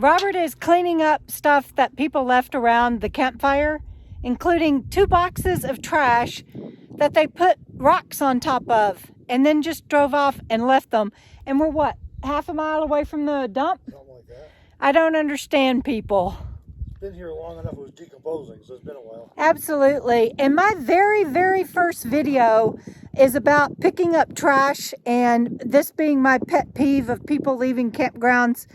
Robert is cleaning up stuff that people left around the campfire, including 2 boxes of trash that they put rocks on top of and then just drove off and left them. And we're what, half a mile away from the dump? Something like that. I don't understand people. It's been here long enough, it was decomposing, so it's been a while. Absolutely. And my very first video is about picking up trash, and this being my pet peeve of people leaving campgrounds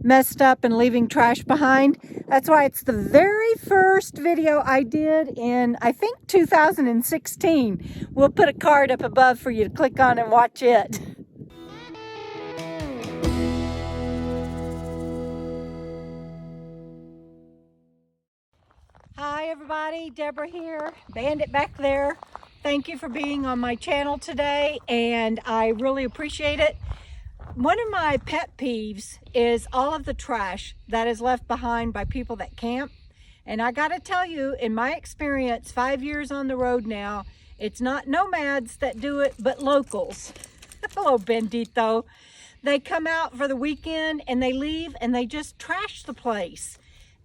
messed up and leaving trash behind. That's why it's the very first video I did in, I think, 2016. We'll put a card up above for you to click on and watch it. Hi everybody, Debra here, Bandit back there. Thank you for being on my channel today, and I really appreciate it. One of my pet peeves is all of the trash that is left behind by people that camp. And I gotta tell you, in my experience, 5 years on the road now, it's not nomads that do it, but locals. Hello, Bendito. They come out for the weekend and they leave and they just trash the place.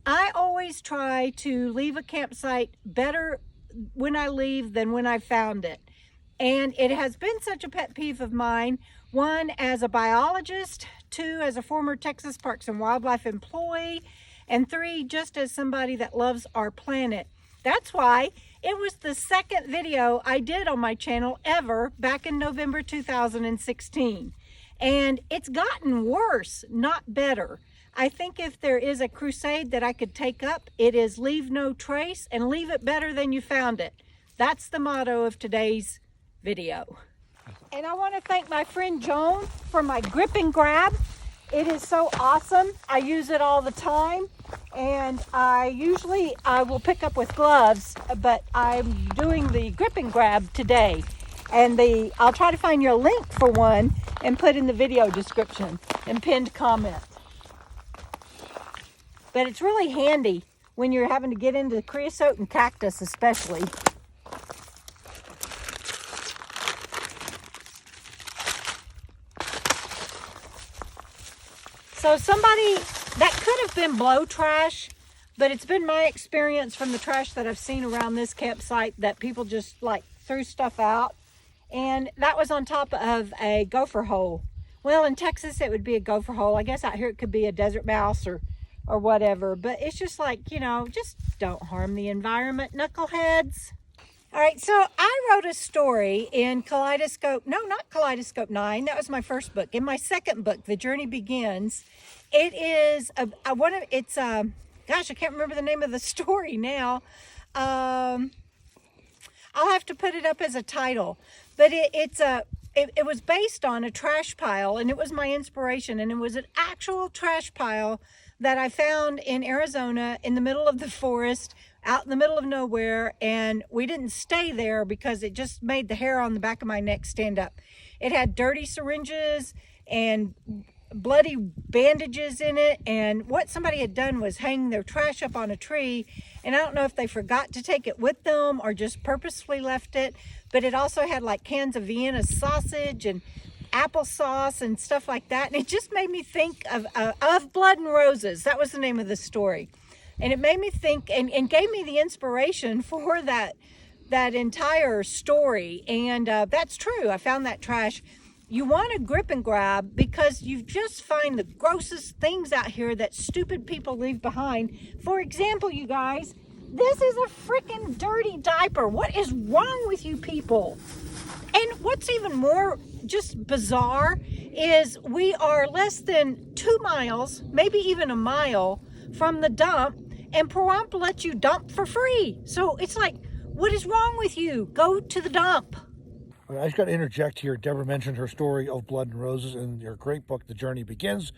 I always try to leave a campsite better when I leave than when I found it. And it has been such a pet peeve of mine, 1, as a biologist, 2, as a former Texas Parks and Wildlife employee, and 3, just as somebody that loves our planet. That's why it was the second video I did on my channel ever back in November 2016. And it's gotten worse, not better. I think if there is a crusade that I could take up, it is leave no trace and leave it better than you found it. That's the motto of today's video. And I want to thank my friend Joan for my grip and grab. It is so awesome. I use it all the time, and I will pick up with gloves, but I'm doing the grip and grab today. And I'll try to find your link for one and put in the video description and pinned comment. But it's really handy when you're having to get into creosote and cactus especially. So somebody, that could have been blow trash, but it's been my experience from the trash that I've seen around this campsite that people just like threw stuff out. And that was on top of a gopher hole. Well, in Texas, it would be a gopher hole. I guess out here it could be a desert mouse or whatever. But it's just like, you know, just don't harm the environment, knuckleheads. All right, so I wrote a story in Kaleidoscope, no, not Kaleidoscope 9. That was my first book. In my second book, The Journey Begins, it is, gosh, I can't remember the name of the story now. I'll have to put it up as a title. But it was based on a trash pile, and it was my inspiration. And it was an actual trash pile that I found in Arizona in the middle of the forest, out in the middle of nowhere, and we didn't stay there because it just made the hair on the back of my neck stand up. It had dirty syringes and bloody bandages in it, and what somebody had done was hang their trash up on a tree, and I don't know if they forgot to take it with them or just purposefully left it, but it also had like cans of Vienna sausage and applesauce and stuff like that, and it just made me think of Blood and Roses. That was the name of the story. And it made me think and gave me the inspiration for that entire story. And that's true. I found that trash. You want to grip and grab because you just find the grossest things out here that stupid people leave behind. For example, you guys, this is a freaking dirty diaper. What is wrong with you people? And what's even more just bizarre is we are less than 2 miles, maybe even a mile from the dump, and Pahrump lets you dump for free. So it's like, what is wrong with you? Go to the dump. I just got to interject here. Debra mentioned her story of Blood and Roses in your great book, The Journey Begins.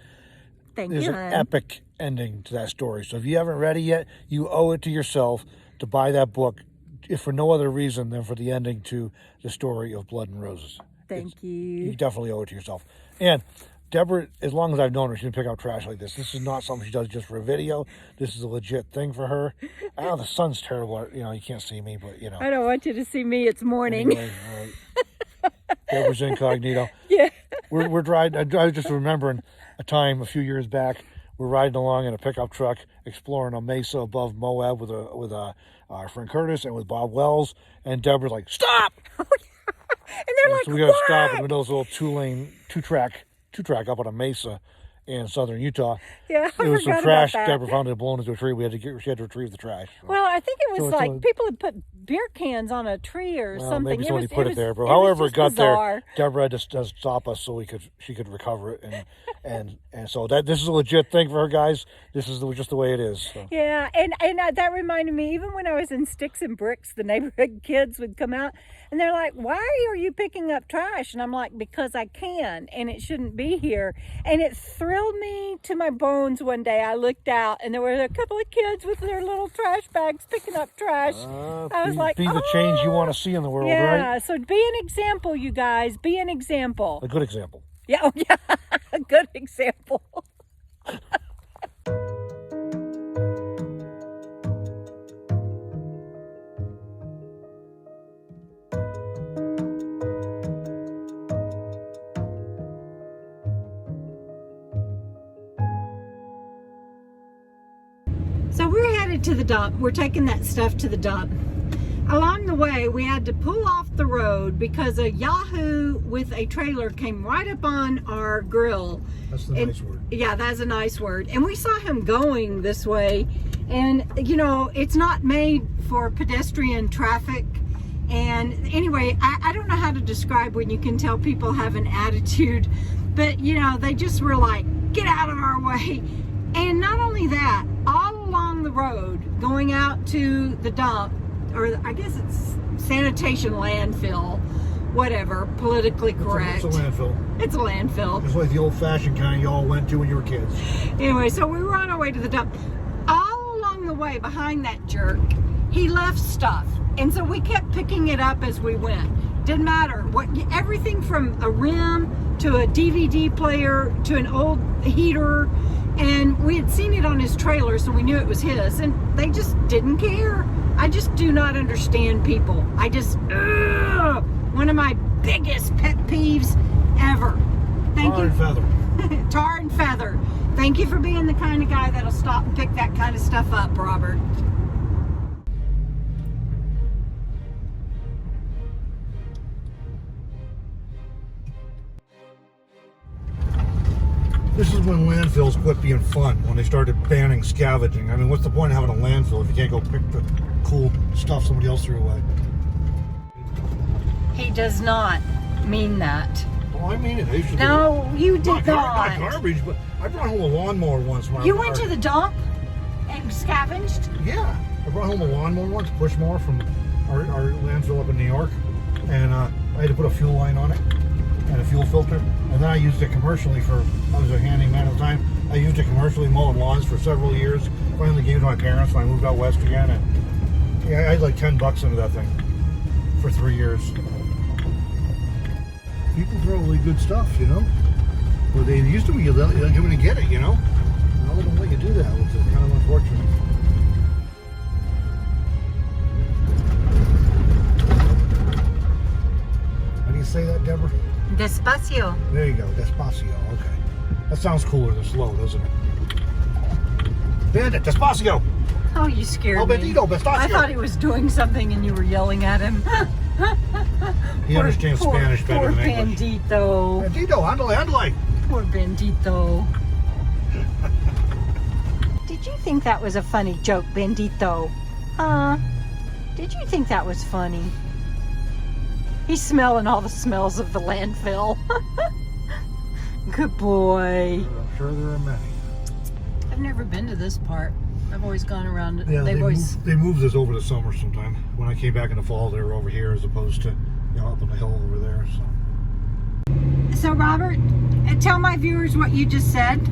There's an epic ending to that story. So if you haven't read it yet, you owe it to yourself to buy that book, if for no other reason than for the ending to the story of Blood and Roses. Thank you. You definitely owe it to yourself. And Debra, as long as I've known her, she can pick up trash like this. This is not something she does just for a video. This is a legit thing for her. I know the sun's terrible. You know, you can't see me, but, you know. I don't want you to see me. It's morning. Anyway, all right. Debra's incognito. Yeah. We're driving. I was just remembering a time a few years back we're riding along in a pickup truck, exploring a mesa above Moab with our friend Curtis and with Bob Wells, and Debra's like, "Stop!" And they're like, so we got to "What?" stop in the middle of this little two track up on a mesa in southern Utah. Yeah, it was some forgot trash. about that. Deborah found it blown into a tree. She had to retrieve the trash. So. Well, I think it was people had put beer cans on a tree or something. Maybe somebody put it there, but it however it got bizarre. there, Debra just does stop us so she could recover it, and so this is a legit thing for her, guys. This is just the way it is. So. Yeah, and that reminded me. Even when I was in Sticks and Bricks, the neighborhood kids would come out and they're like, "Why are you picking up trash?" And I'm like, "Because I can, and it shouldn't be here." And it thrilled me to my bones. One day I looked out and there were a couple of kids with their little trash bags picking up trash. I was like, be the change you want to see in the world, right? Yeah, so be an example, you guys. Be an example. A good example. Yeah, oh yeah, a good example. So we're headed to the dump. We're taking that stuff to the dump. Along the way, we had to pull off the road because a Yahoo with a trailer came right up on our grill. That's the nice word. Yeah, that's a nice word. And we saw him going this way. And, you know, it's not made for pedestrian traffic. And anyway, I don't know how to describe when you can tell people have an attitude. But, you know, they just were like, "Get out of our way." And not only that, all along the road, going out to the dump, or I guess it's sanitation landfill, whatever, politically correct. It's a landfill. It's a landfill. It's like the old-fashioned kind you all went to when you were kids. Anyway, so we were on our way to the dump. All along the way behind that jerk, he left stuff. And so we kept picking it up as we went. Didn't matter. Everything from a rim to a DVD player to an old heater. And we had seen it on his trailer, so we knew it was his. And they just didn't care. I just do not understand people. One of my biggest pet peeves ever. Tar and feather. Tar and feather. Thank you for being the kind of guy that'll stop and pick that kind of stuff up, Robert. This is when landfills quit being fun, when they started banning scavenging. I mean, what's the point of having a landfill if you can't go pick the cool stuff somebody else threw away? He does not mean that. Well, I mean it. No, you did not. Not garbage, but I brought home a lawnmower once. You went to the dump and scavenged? Yeah. I brought home a lawnmower once, push mower from our landfill up in New York. And I had to put a fuel line on it and a fuel filter. And then I used it commercially I was a handyman at the time. I used it commercially mowing lawns for several years. Finally gave it to my parents when I moved out west again. And yeah, I had like $10 into that thing for 3 years. People throw away good stuff, you know? Well, they used to be, you let them come in and get it, you know? Now they don't let you do that, which is kind of unfortunate. How do you say that, Debra? Despacio. There you go, despacio, okay. That sounds cooler than slow, doesn't it? Bandit, despacio! Oh, you scared me. Bandito, despacio! I thought he was doing something and you were yelling at him. He understands Spanish better than English. Bandito. Bandito, ándale, ándale! Poor Bandito. Did you think that was a funny joke, Bandito? Did you think that was funny? He's smelling all the smells of the landfill. Good boy. I'm sure there are many. I've never been to this part. I've always gone around. Yeah, they moved this over the summer sometime. When I came back in the fall, they were over here as opposed to, you know, up on the hill over there. So Robert, tell my viewers what you just said.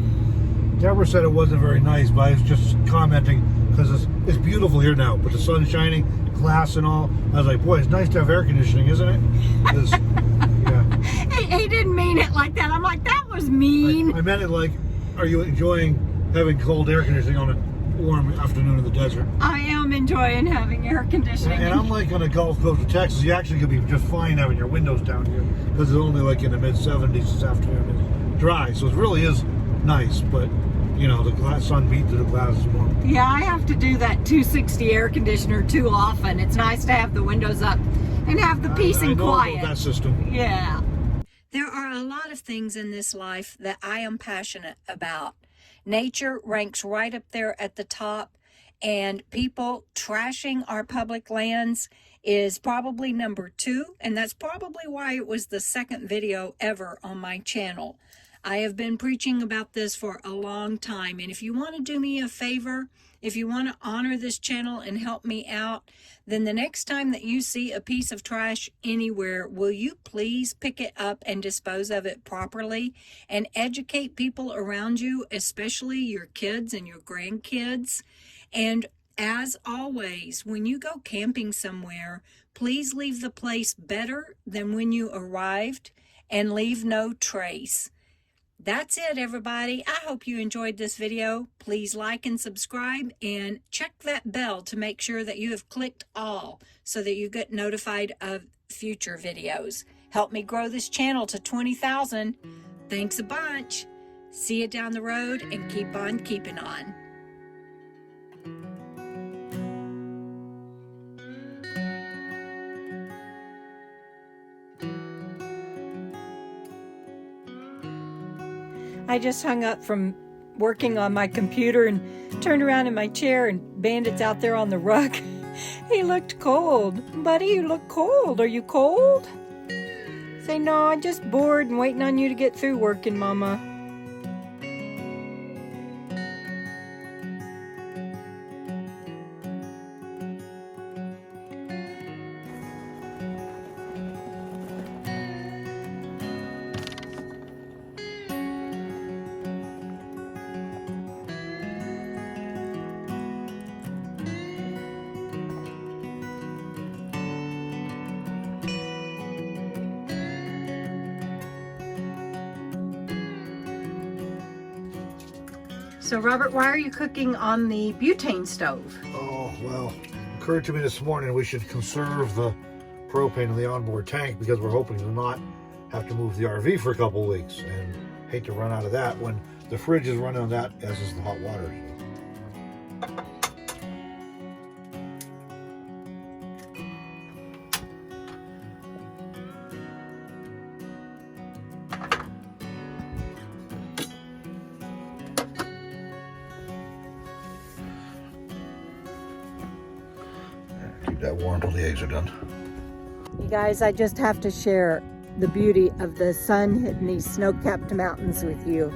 Debra said it wasn't very nice, but I was just commenting because it's beautiful here now, but the sun's shining, glass and all. I was like, boy, it's nice to have air conditioning, isn't it? Yeah. He didn't mean it like that. I'm like, that was mean. I meant it like, are you enjoying having cold air conditioning on a warm afternoon in the desert? I am enjoying having air conditioning. And I'm like on the Gulf Coast of Texas, you actually could be just fine having your windows down here because it's only like in the mid-70s this afternoon. It's dry, so it really is nice, but you know, the sun beat through the glasses more. Yeah, I have to do that 260 air conditioner too often. It's nice to have the windows up and have the peace and quiet. That system. Yeah. There are a lot of things in this life that I am passionate about. Nature ranks right up there at the top, and people trashing our public lands is probably number 2, and that's probably why it was the second video ever on my channel. I have been preaching about this for a long time, and if you want to do me a favor, if you want to honor this channel and help me out, then the next time that you see a piece of trash anywhere, will you please pick it up and dispose of it properly and educate people around you, especially your kids and your grandkids. And as always, when you go camping somewhere, please leave the place better than when you arrived and leave no trace. That's it, everybody. I hope you enjoyed this video. Please like and subscribe and check that bell to make sure that you have clicked all so that you get notified of future videos. Help me grow this channel to 20,000. Thanks a bunch. See you down the road and keep on keeping on. I just hung up from working on my computer and turned around in my chair, and Bandit's out there on the rug. He looked cold. Buddy, you look cold. Are you cold? Say, no, I'm just bored and waiting on you to get through working, Mama. So, Robert, why are you cooking on the butane stove? Oh, well, it occurred to me this morning we should conserve the propane in the onboard tank because we're hoping to not have to move the RV for a couple of weeks, and hate to run out of that when the fridge is running on that, as is the hot water. Keep that warm until the eggs are done. You guys, I just have to share the beauty of the sun hitting these snow-capped mountains with you.